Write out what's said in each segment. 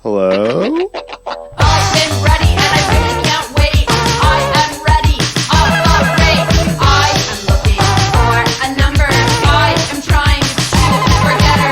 Hello? I've been ready and I really can't wait. I am ready, I'm afraid. I am looking for a number. I am trying to forget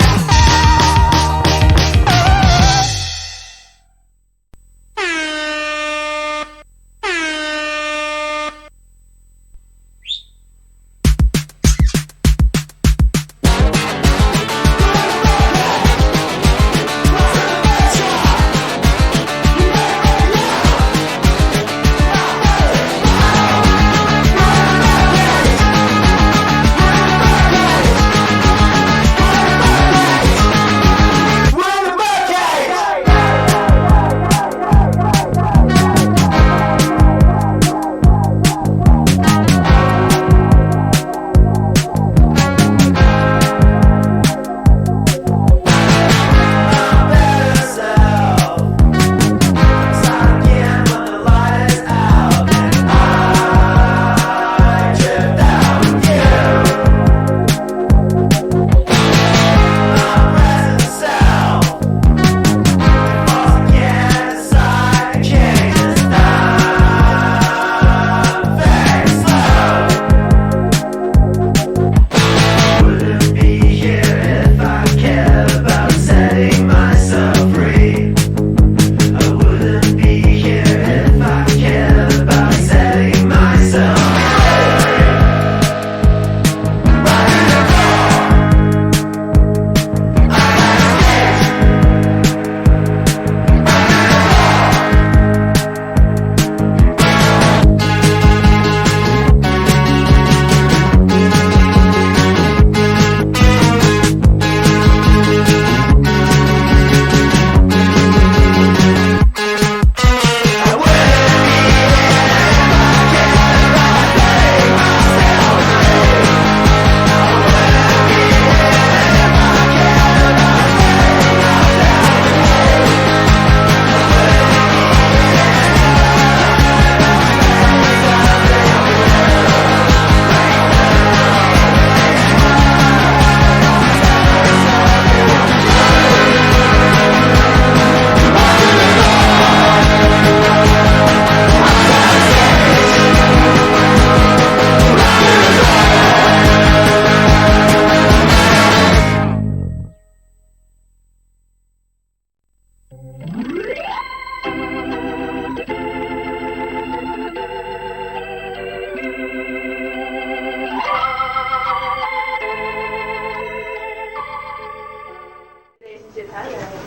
Relationship Hotline.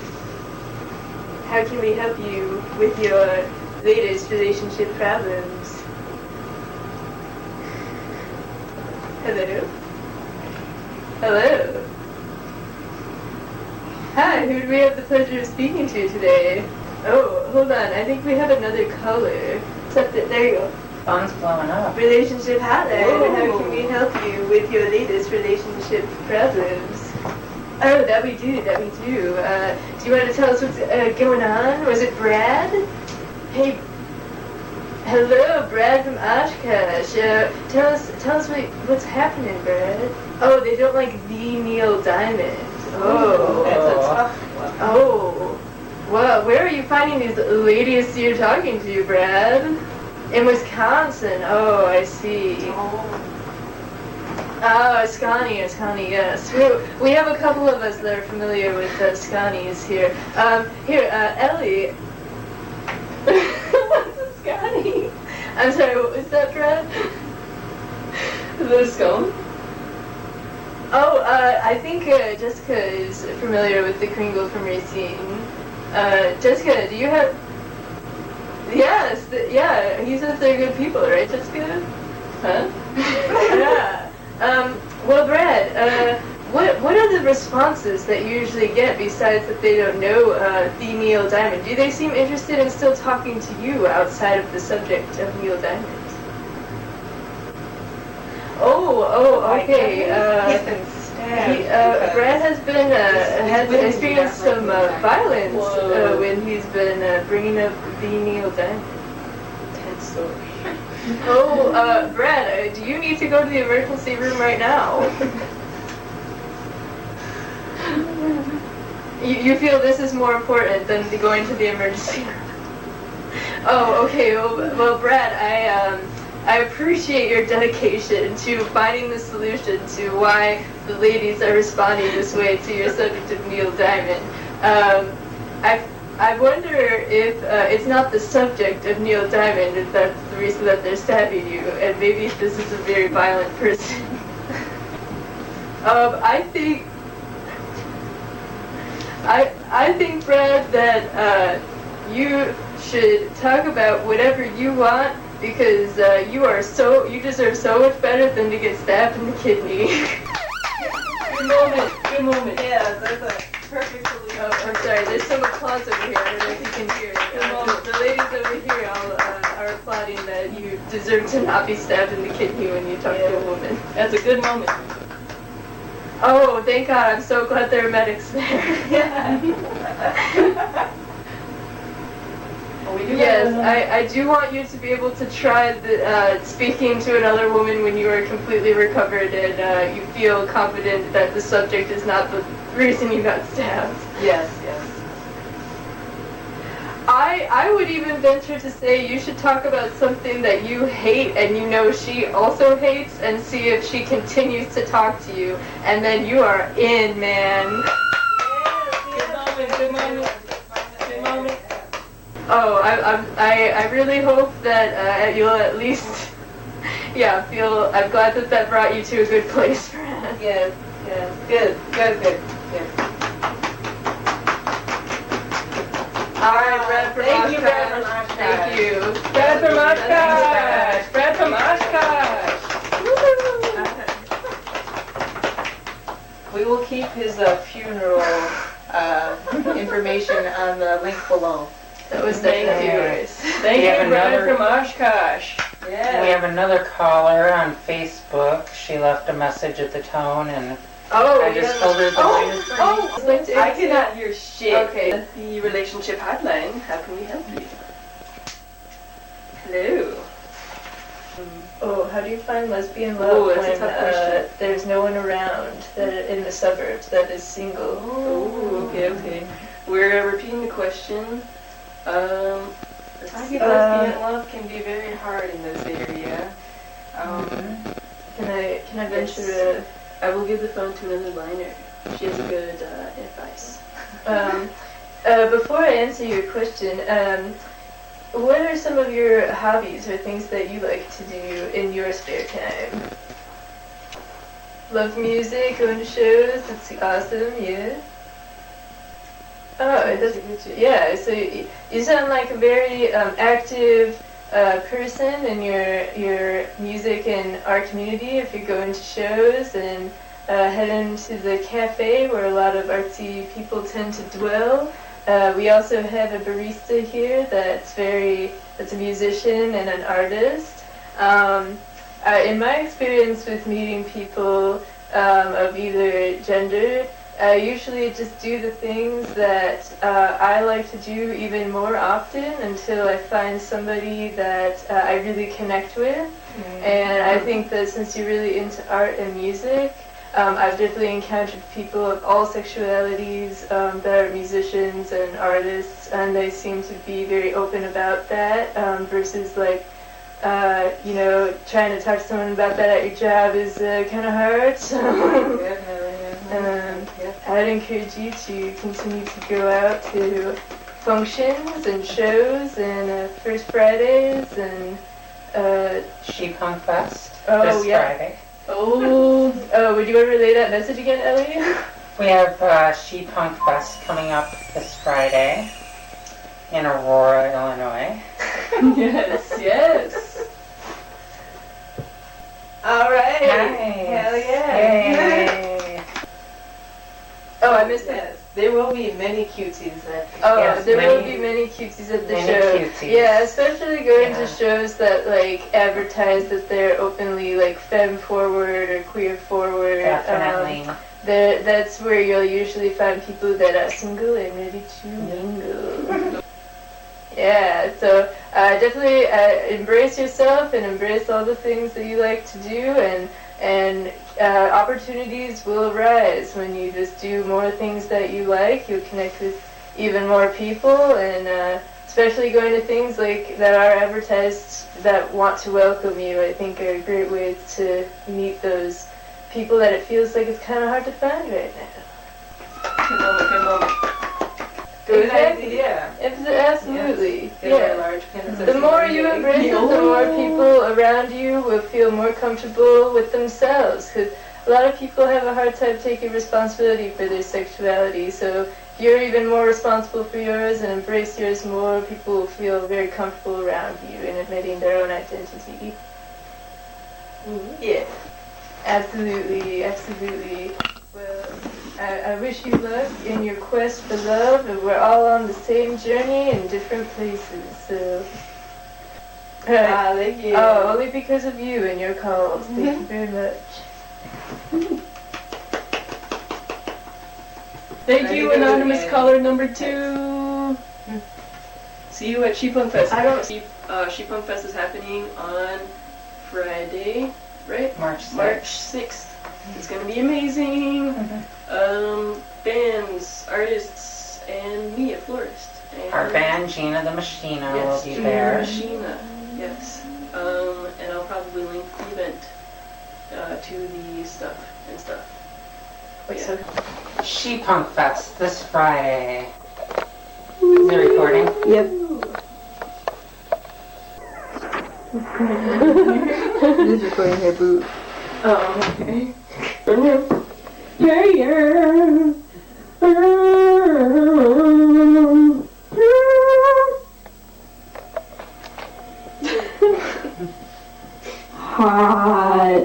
How can we help you with your latest relationship problems? Hello? Hello? Hi, who do we have the pleasure of speaking to today? Oh, hold on, I think we have another caller. There you go. Phone's blowing up. Relationship Hotline. How can we help you with your latest relationship problems? Oh, that we do. Do you want to tell us what's going on? Was it Brad? Hey, hello, Brad from Oshkosh. Tell us what's happening, Brad. Oh, they don't like the Neil Diamond. Oh, that's a tough one. Oh, well, where are you finding these ladies you're talking to, Brad? In Wisconsin. Oh, I see. Oh, Scanies, yes. We have a couple of us that are familiar with Scanies here. Ellie. What's a Scanie? I'm sorry, what was that, Brad? The scone? Oh, I think Jessica is familiar with the Kringle from Racine. Jessica, do you have... Yes, yeah, he says they're good people, right, Jessica? Huh? Yeah. Well, Brad, what are the responses that you usually get besides that they don't know the Neil Diamond? Do they seem interested in still talking to you outside of the subject of Neil Diamond? Oh, okay. Brad has been experienced some violence when he's been bringing up the Neil Diamond. Tense story. Oh, Brad, do you need to go to the emergency room right now? You feel this is more important than going to the emergency room. Oh, okay. Well, Brad, I appreciate your dedication to finding the solution to why the ladies are responding this way to your subject of Neil Diamond. I wonder if it's not the subject of Neil Diamond, if that's the reason that they're stabbing you, and maybe if this is a very violent person. I think, Brad, that you should talk about whatever you want, because you deserve so much better than to get stabbed in the kidney. Good moment. Yeah, that's a perfect solution. Oh, I'm sorry, there's some applause over here, I don't know if you can hear it. The ladies over here are applauding that you deserve to not be stabbed in the kidney when you talk to a woman. That's a good moment. Oh, thank God, I'm so glad there are medics there. Yes, I do want you to be able to try speaking to another woman when you are completely recovered and you feel confident that the subject is not the reason you got stabbed. Yes. I would even venture to say you should talk about something that you hate and you know she also hates and see if she continues to talk to you, and then you are in, man. Good moment. Oh, I really hope that you'll at least, I'm glad that brought you to a good place, Brad. Yes. Good. All right, Brad from Thank you, Oshkosh. Brad from Oshkosh. Thank you. Brad from Oshkosh. Brad from Oshkosh. We will keep his funeral information on the link below. That was definitely yours. Thank you, Brad from Oshkosh. Yeah. We have another caller on Facebook. She left a message at the tone, and I just told her the line is free. I cannot hear shit. Okay. The Relationship Hawtline. How can we help you? Hello. Oh, how do you find lesbian Oh, love that's a when tough question. there's no one around in the suburbs that is single? Oh, okay. We're repeating the question. Lesbian love can be very hard in this area. Can I venture to? I will give the phone to another liner. She has good advice. Before I answer your question, what are some of your hobbies or things that you like to do in your spare time? Love music, going to shows. That's awesome. Yeah. Oh, yeah. So you sound like a very active person in your music and art community. If you're going to shows and heading to the cafe where a lot of artsy people tend to dwell. We also have a barista here that's a musician and an artist. In my experience with meeting people of either gender, I usually just do the things that I like to do even more often until I find somebody that I really connect with. And I think that since you're really into art and music, I've definitely encountered people of all sexualities that are musicians and artists, and they seem to be very open about that versus trying to talk to someone about that at your job is kind of hard. I'd encourage you to continue to go out to functions and shows and First Fridays and Shepunk Fest Oh, this yeah. Friday. Would you want to relay that message again, Ellie? We have Shepunk Fest coming up this Friday in Aurora, Illinois. Yes. All right. Nice. Hell yeah. Yay. Oh, I missed that. There will be many cuties at Oh, Yes, there will many- be many cuties at the many show. cuties. Yeah, especially going Yeah. to shows that advertise that they're openly femme forward or queer forward. Definitely. That's where you'll usually find people that are single and ready to mingle. Yeah, so definitely embrace yourself and embrace all the things that you like to do, And opportunities will arise when you just do more things that you like. You'll connect with even more people, and especially going to things like that are advertised that want to welcome you, I think are great ways to meet those people that it feels like it's kind of hard to find right now. Good moment. Good idea. Absolutely. Yes. Yeah. Large kind of The more you embrace it, the more people around you will feel more comfortable with themselves. Because a lot of people have a hard time taking responsibility for their sexuality. So if you're even more responsible for yours and embrace yours more, people will feel very comfortable around you in admitting their own identity. Yeah. Absolutely, absolutely. Well, I wish you luck in your quest for love, and we're all on the same journey in different places, so... Thank you. Oh, only because of you and your calls. Thank you very much. Thank you, anonymous caller number 2. See you at Shepunk Fest. Shepunk Fest is happening on Friday, right? March 6th. March 6th. It's gonna be amazing. Bands, artists, and me, a florist. And Our band, Gina the Machina, yes, will be Gina there. Machina. Yes. And I'll probably link the event to the stuff and stuff. Wait, Yeah. so Shepunk Fest this Friday. Is it recording? Yep. It is recording here, boo. Oh, okay.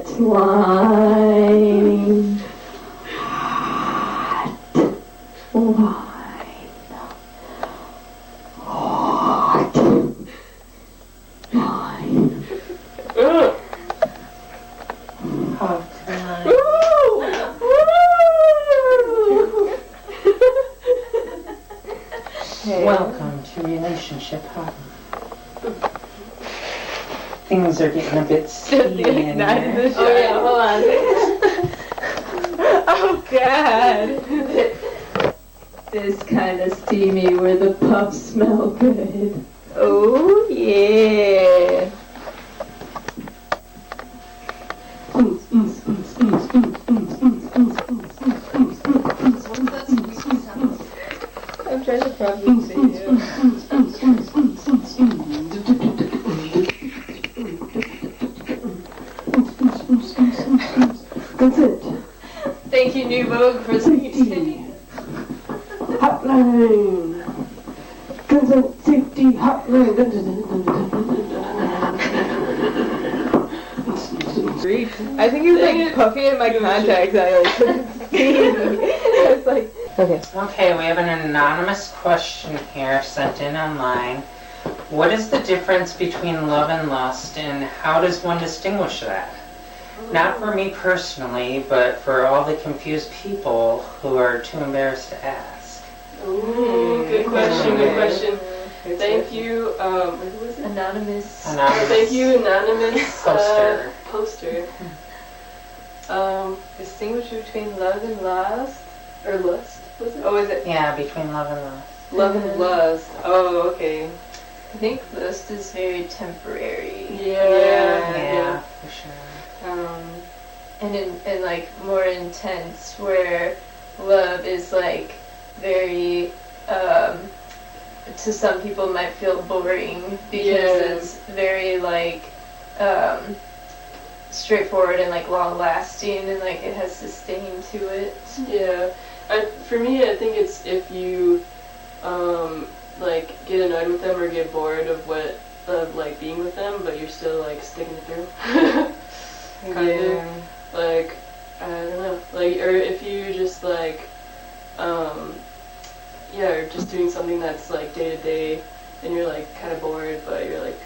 Hotline. Welcome to Relationship Hawtline. Things are getting a bit steamy in here. Oh yeah, hold on. Oh god. This kind of steamy where the puffs smell good. Oh yeah. I'm trying to probably see you. That's it. Thank you, New Vogue, for singing. Hotline. Consent safety hotline. I think he was like puffing in my contacts. I like couldn't see. I was like, okay. Okay, we have an anonymous question here sent in online. What is the difference between love and lust, and how does one distinguish that? Not for me personally, but for all the confused people who are too embarrassed to ask. Ooh, good question, good question. Thank you, who was it? Anonymous. Thank you, anonymous Poster. poster. Distinguish between love and lust? Or lust, was it? Oh, is it? Yeah, between love and lust. Love and lust. Oh, okay. I think lust is very temporary. Yeah, for sure. And like more intense, where love is like very, to some people might feel boring because it's very like, straightforward and like long lasting and like it has sustain to it. Yeah. For me, I think it's if you, like get annoyed with them or get bored of like being with them, but you're still like sticking through. Kind of. Like, I don't know. Like, or if you just like, or just doing something that's like day to day, and you're like kind of bored, but you're like,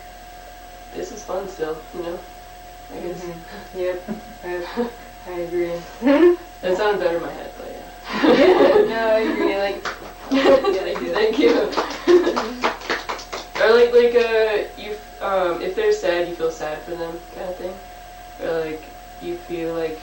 this is fun still, you know? I guess. Yep, I agree. That sounded better in my head, but yeah. No, I agree. Like, Thank you. Or like you, if they're sad, you feel sad for them, kind of thing. Or like, you feel like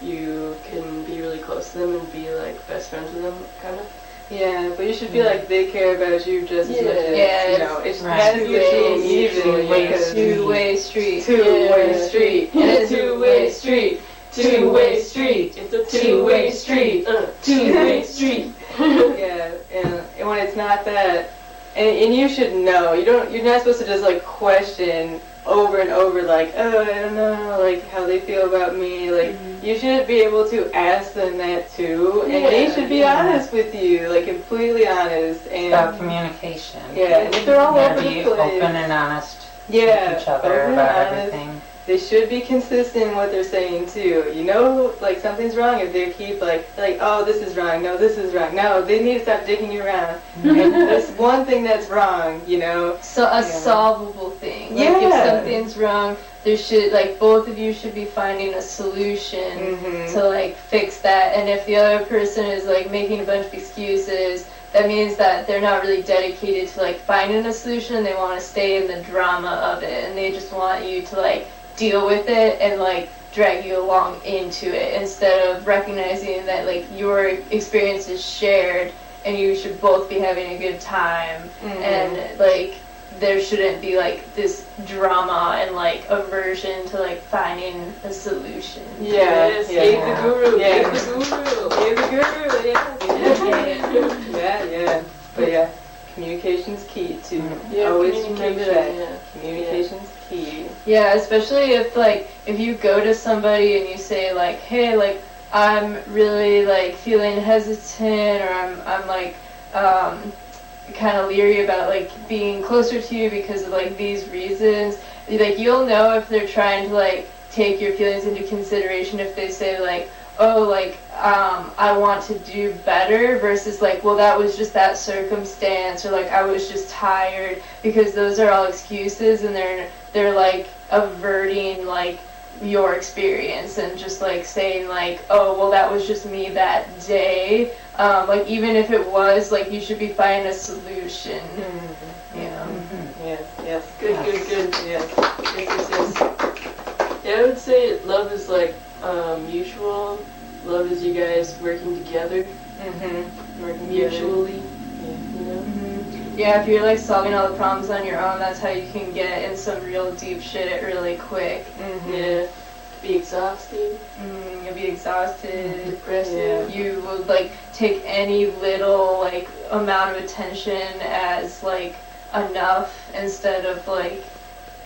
you can be really close to them and be like best friends with them, kind of. Yeah, but you should feel like they care about you just as much as, Yeah, you know, it right. has to be Two-way street. Two-way street. It's a two-way street. Two-way street. It's a two-way street. Two-way street. Yeah, and when it's not that, and you should know, you're not supposed to just like question over and over like, oh, I don't know, like how they feel about me, like you should be able to ask them that too, and they should be honest with you, like completely honest. And About communication. yeah, and if they're all You over gotta the be place, open and honest yeah, with each other open and about honest. everything. They should be consistent in what they're saying too. You know, like something's wrong if they keep like, oh, this is wrong, no, this is wrong. No, they need to stop digging you around. And there's one thing that's wrong, you know. So a solvable thing. Like Yeah. if something's wrong, there should, like, both of you should be finding a solution to like fix that. And if the other person is like making a bunch of excuses, that means that they're not really dedicated to like finding a solution. They want to stay in the drama of it, and they just want you to like deal with it and like drag you along into it, instead of recognizing that like your experience is shared and you should both be having a good time, and like there shouldn't be like this drama and like aversion to like finding a solution. Yes, Gabe the guru. Yeah. Gabe the guru. Gabe the guru, yeah. But yeah, communication's key too. Always remember that. Yeah. Communication's key. Yeah, especially if you go to somebody and you say like, hey, like I'm really like feeling hesitant, or I'm like kind of leery about like being closer to you because of like these reasons. Like you'll know if they're trying to like take your feelings into consideration if they say like, oh, like I want to do better, versus like, well, that was just that circumstance, or like I was just tired, because those are all excuses, and they're like averting like your experience and just like saying like, oh, well, that was just me that day. Like even if it was, like you should be finding a solution. Yeah. Yes. Good. Yes. Yeah, I would say love is like mutual. Love is you guys working together. Working Mutually. You know? Yeah, if you're like solving all the problems on your own, that's how you can get in some real deep shit really quick. Yeah. Be exhausted. You'll be exhausted. Depressive. You will like take any little like amount of attention as like enough, instead of like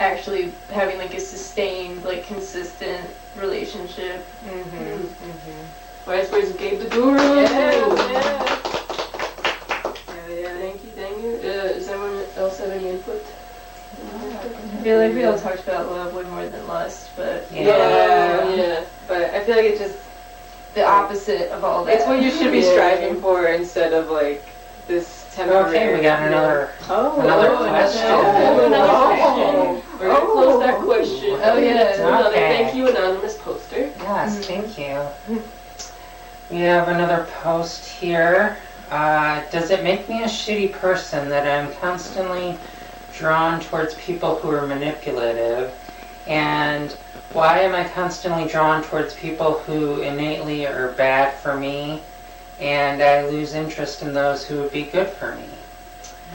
actually having like a sustained, like consistent relationship. Wise words of Gabe the guru. Thank you. Does anyone else have any input? I feel like we all talked about love way more than lust, but Yeah. But I feel like it's just the opposite of all that. it's what you should be striving for, instead of like this temporary. Okay, we got another question. We're gonna close that question. Oh, yeah. Another Okay. thank you, anonymous poster. Yes, thank you. We have another post here. Does it make me a shitty person that I'm constantly drawn towards people who are manipulative? And why am I constantly drawn towards people who innately are bad for me, and I lose interest in those who would be good for me?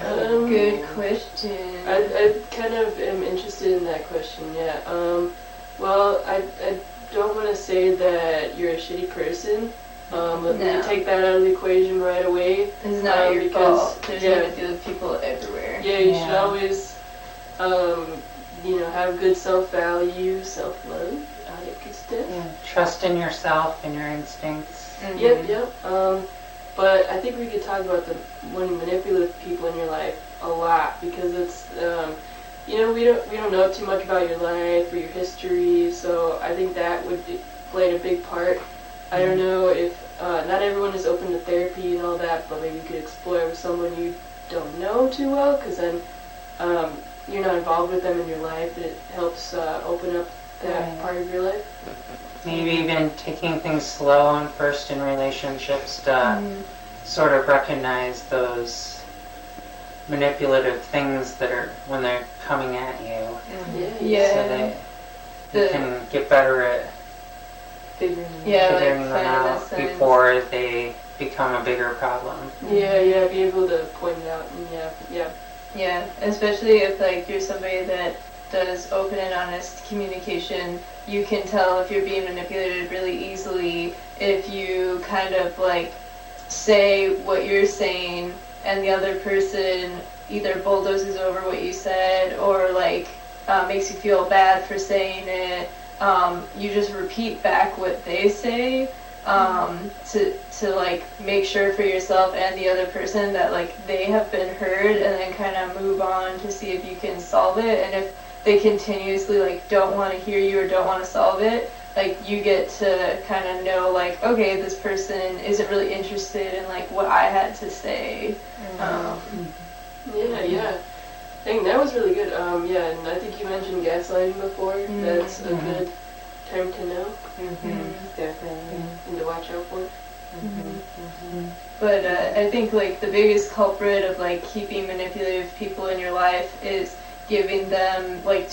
Good question. I kind of am interested in that question, yeah. Well, I don't want to say that you're a shitty person. Let me take that out of the equation right away. It's not your because, fault. There's yeah. manipulative people everywhere. Yeah, you should always, have good self-value, self-love, all that good stuff. Yeah, trust in yourself and your instincts. Yep. But I think we could talk about the manipulative people in your life a lot, because it's, we don't know too much about your life or your history, so I think that would play a big part. I don't know if not everyone is open to therapy and all that, but maybe you could explore with someone you don't know too well, because then you're not involved with them in your life. It helps open up that part of your life. Maybe even taking things slow and first in relationships to sort of recognize those manipulative things that are when they're coming at you. So that you can get better at figuring figuring like them finding out the signs. before they become a bigger problem. Yeah, be able to point it out, and Yeah, especially if like you're somebody that does open and honest communication, you can tell if you're being manipulated really easily if you kind of like say what you're saying and the other person either bulldozes over what you said or like makes you feel bad for saying it. You just repeat back what they say to like make sure for yourself and the other person that like they have been heard, and then kind of move on to see if you can solve it. And if they continuously like don't want to hear you or don't want to solve it, like you get to kind of know like, okay, this person isn't really interested in like what I had to say. yeah. Dang, that was really good. And I think you mentioned gaslighting before. That's a good term to know. Definitely. And to watch out for. But I think like the biggest culprit of like keeping manipulative people in your life is giving them like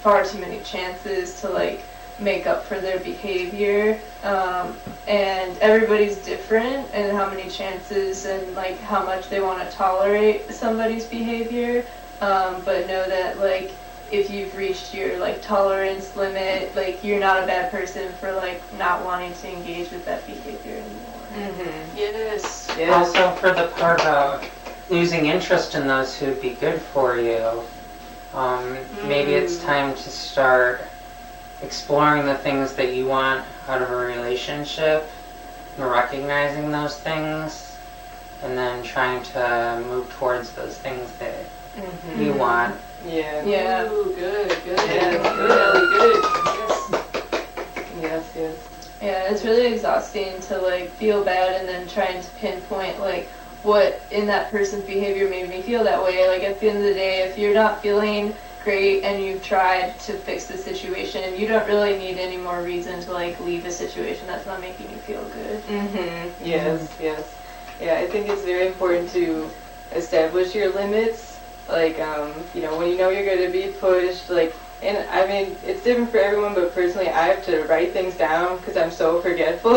far too many chances to like make up for their behavior. And everybody's different in how many chances and like how much they want to tolerate somebody's behavior. But know that like if you've reached your like tolerance limit, like you're not a bad person for like not wanting to engage with that behavior anymore. Yes. Also, for the part of losing interest in those who'd be good for you, maybe it's time to start exploring the things that you want out of a relationship and recognizing those things, and then trying to move towards those things that you want. Yeah. Ooh, good. Good, Ellie, good. Yes. Yeah, it's really exhausting to like feel bad and then trying to pinpoint like what in that person's behavior made me feel that way. Like at the end of the day, if you're not feeling great and you've tried to fix the situation, you don't really need any more reason to like leave a situation that's not making you feel good. Yes. Yeah, I think it's very important to establish your limits. Like, when you know you're going to be pushed, like, and I mean, it's different for everyone, but personally, I have to write things down because I'm so forgetful.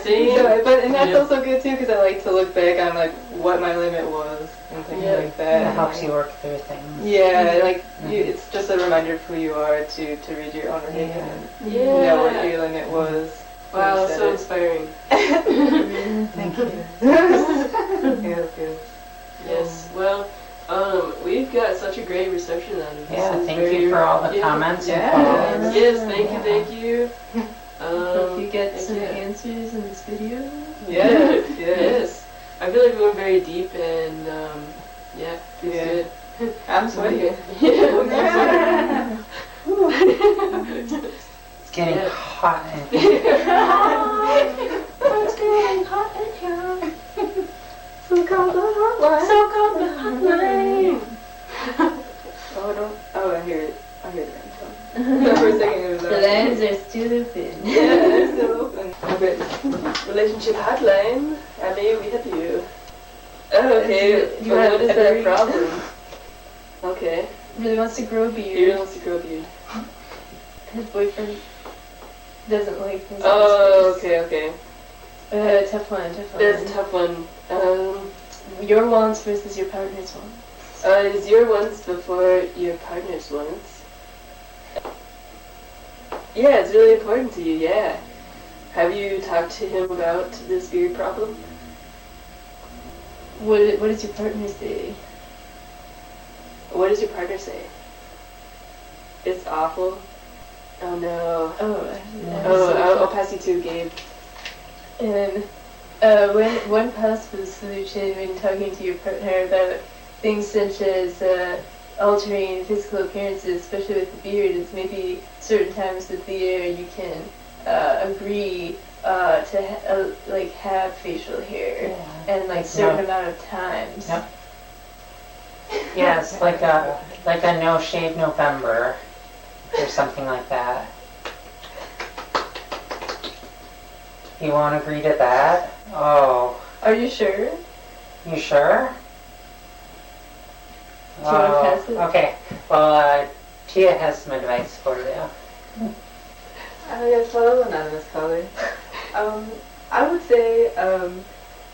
See? And that's also good too, because I like to look back on like what my limit was and things like that. It helps you work through things. Yeah, it's just a render of who you are to read your own writing and know what your limit was. Wow, so inspiring. Thank you. Yes. Well, we've got such a great reception out of this. Yeah, thank you for all the comments and calls. Yes, thank you. Hope you get some answers in this video. Yes. I feel like we went very deep and feels good. I'm sweating. It's getting hot in here. It's getting hot in here. So call the hotline. I hear it. I hear the ringtone. For a second it was The lines are still open. Yeah, they're still open. Okay. Relationship Hotline. Ellie, we have you. Oh, okay. You But have what is a that very- problem? Okay. Really wants to grow a He beard. really wants to grow a beard. His boyfriend doesn't like his Oh, space. okay. Tough one. That's a tough one. Your wants versus your partner's wants. Is your wants before your partner's wants? Yeah, it's really important to you, yeah. Have you talked to him about this beard problem? What does your partner say? What does your partner say? It's awful. Oh no. I'll pass you to Gabe. And one possible solution when talking to your partner about things such as altering physical appearances, especially with the beard, is maybe certain times of the year you can agree to have facial hair and like certain amount of times. Yep. Yes, like a no shave November or something like that. You won't agree to that? Oh, Are you sure? you sure? Do you wanna pass it? Okay. Well, Tia has some advice for you. Yes, hello, anonymous caller. I would say,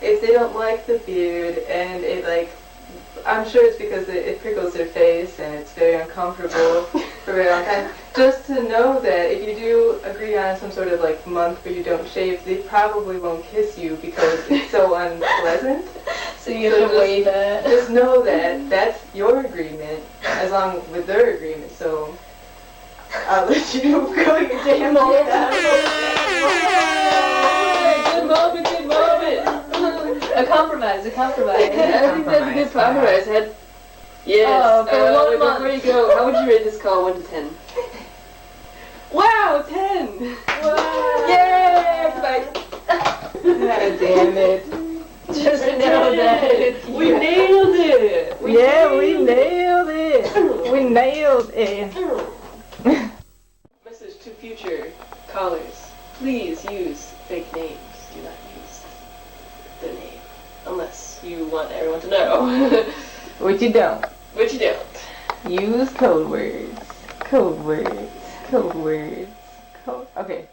if they don't like the beard and it like, I'm sure it's because it prickles their face and it's very uncomfortable for a very long time. Just to know that if you do agree on some sort of like month where you don't shave, they probably won't kiss you because it's so unpleasant. So you have to wait that. Just know that that's your agreement, as long with their agreement. So I'll let you go your damn way. Good moment, good moment. A compromise. I think that's a good compromise. Yes. Oh, for 1 month. Before you go, how would you rate this call 1 to 10? Wow, 10! Wow. Yay! Bye. God damn it. Just know that. We nailed it! We nailed it. We nailed it. Message to future callers. Please use fake names. Do not use their name. Unless you want everyone to know. What you don't. But you don't. Use code words. Code words. Code words. Okay.